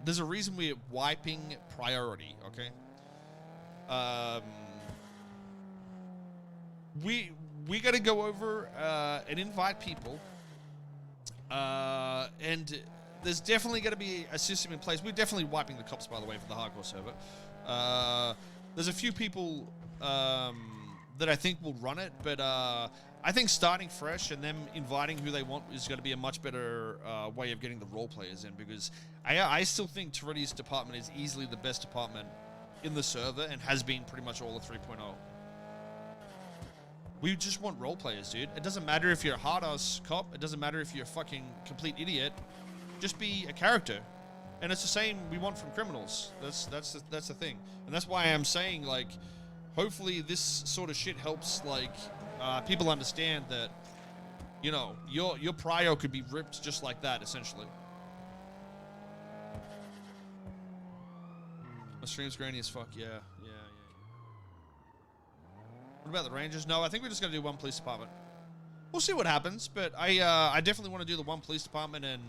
there's a reason we're wiping priority, okay? We got to go over and invite people, and there's definitely going to be a system in place. We're definitely wiping the cops, by the way, for the hardcore server. There's a few people that I think will run it, but I think starting fresh and them inviting who they want is going to be a much better way of getting the role players in, because I still think Toretti's department is easily the best department in the server and has been pretty much all of 3.0. We just want role players, dude. It doesn't matter if you're a hard-ass cop. It doesn't matter if you're a fucking complete idiot. Just be a character. And it's the same we want from criminals. That's the thing. And that's why I'm saying, like, hopefully this sort of shit helps, like, people understand that, you know, your prio could be ripped just like that, essentially. My stream's grainy as fuck, yeah. What about the Rangers? No, I think we're just going to do one police department. We'll see what happens, but I definitely want to do the one police department and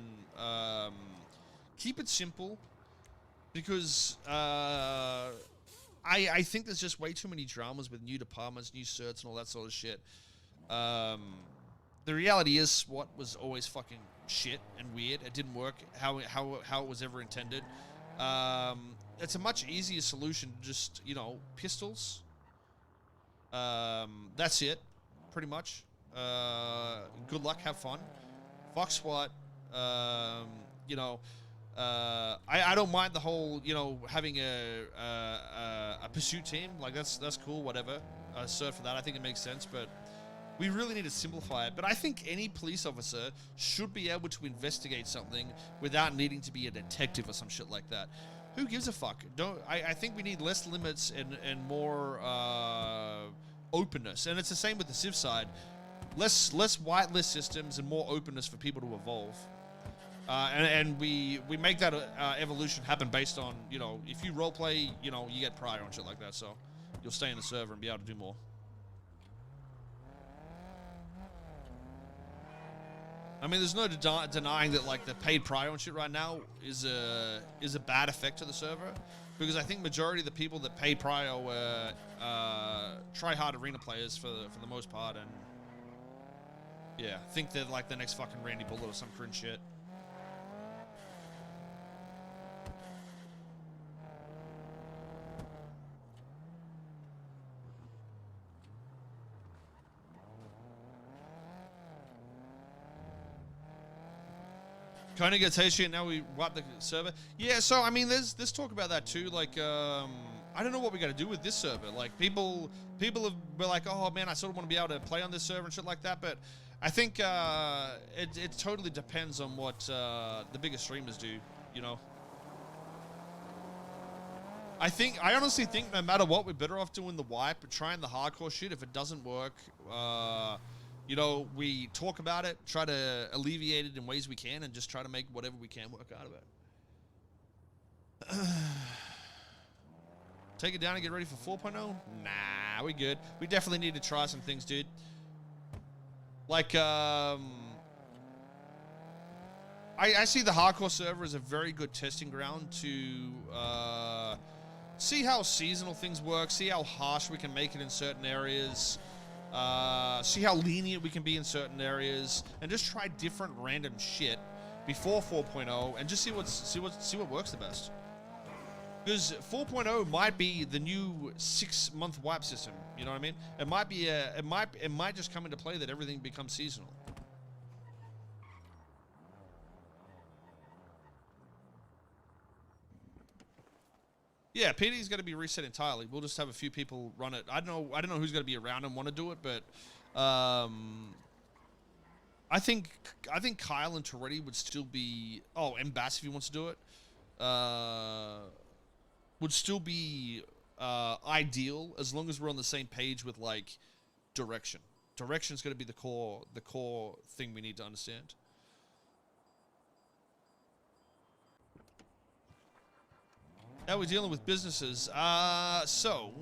keep it simple, because I think there's just way too many dramas with new departments, new certs, and all that sort of shit. The reality is, SWAT was always fucking shit and weird. It didn't work how it was ever intended. It's a much easier solution, just, you know, pistols. That's it, pretty much. Good luck, have fun. Fuck SWAT. You know, I don't mind the whole, you know, having a pursuit team. Like, that's cool, whatever. Cert for that, I think it makes sense, but we really need to simplify it. But I think any police officer should be able to investigate something without needing to be a detective or some shit like that. Who gives a fuck? I think we need less limits and more openness. And it's the same with the Civ side. Less whitelist systems and more openness for people to evolve. And we make that evolution happen based on, you know, if you roleplay, you know, you get prior and shit like that. So you'll stay in the server and be able to do more. I mean, there's no denying that, like, the paid prio and shit right now is a bad effect to the server, because I think majority of the people that pay prio were try-hard arena players for the most part, and yeah, think they're like the next fucking Randy Bullet or some cringe shit. Kind of gets hasty, and now we wipe the server. Yeah, so I mean, there's talk about that too. Like, I don't know what we got to do with this server. Like, people have been like, oh man, I sort of want to be able to play on this server and shit like that. But I think it totally depends on what the bigger streamers do. You know, I honestly think no matter what, we're better off doing the wipe, trying the hardcore shit. If it doesn't work, you know, we talk about it, try to alleviate it in ways we can, and just try to make whatever we can work out of it. Take it down and get ready for 4.0? Nah, we good. We definitely need to try some things, dude. Like, I see the hardcore server as a very good testing ground to see how seasonal things work, see how harsh we can make it in certain areas, see how lenient we can be in certain areas, and just try different random shit before 4.0 and just see what works the best. Because 4.0 might be the new 6-month wipe system. You know what I mean? It might be it might just come into play that everything becomes seasonal. Yeah, PD's going to be reset entirely. We'll just have a few people run it. I don't know who's going to be around and want to do it, but I think Kyle and Toretti would still be. Oh, and Bass, if he wants to do it, would still be ideal as long as we're on the same page with, like, direction. Direction is going to be the core thing we need to understand. How are we dealing with businesses? So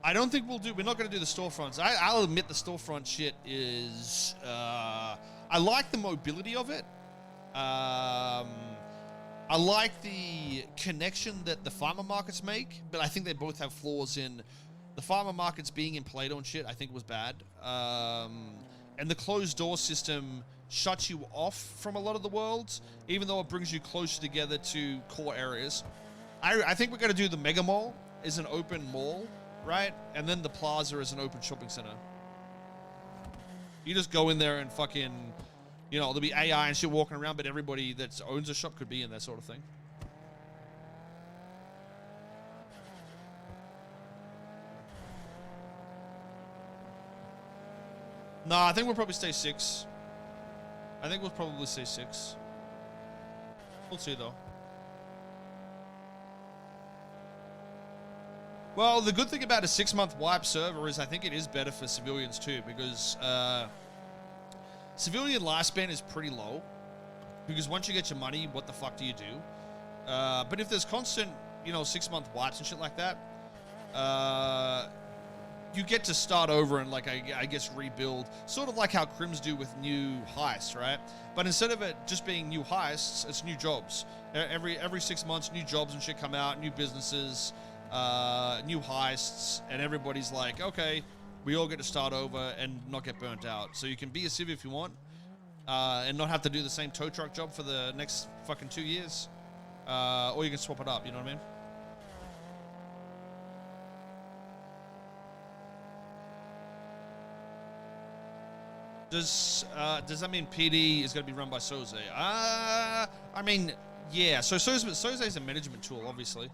I don't think we're not going to do the storefronts. I'll admit the storefront shit is, I like the mobility of it. I I like the connection that the farmer markets make, but I think they both have flaws in the farmer markets being in Play-Doh and shit. I think was bad. And the closed door system shuts you off from a lot of the worlds, even though it brings you closer together to core areas. I think we're going to do the Mega Mall as an open mall, right? And then the Plaza as an open shopping center. You just go in there and fucking, you know, there'll be AI and shit walking around, but everybody that owns a shop could be in that sort of thing. No, I think we'll probably stay 6. I think we'll probably stay 6. We'll see, though. Well, the good thing about a 6-month wipe server is I think it is better for civilians, too, because civilian lifespan is pretty low. Because once you get your money, what the fuck do you do? But if there's constant, you know, 6-month wipes and shit like that, you get to start over and, like, I guess rebuild, sort of like how Crims do with new heists, right? But instead of it just being new heists, it's new jobs. Every 6 months, new jobs and shit come out, new businesses, new heists, and everybody's like, okay, we all get to start over and not get burnt out. So you can be a civ if you want, and not have to do the same tow truck job for the next fucking 2 years, or you can swap it up. You know what I mean? Does that mean PD is going to be run by Soze? I mean, yeah. So Soze is a management tool, obviously.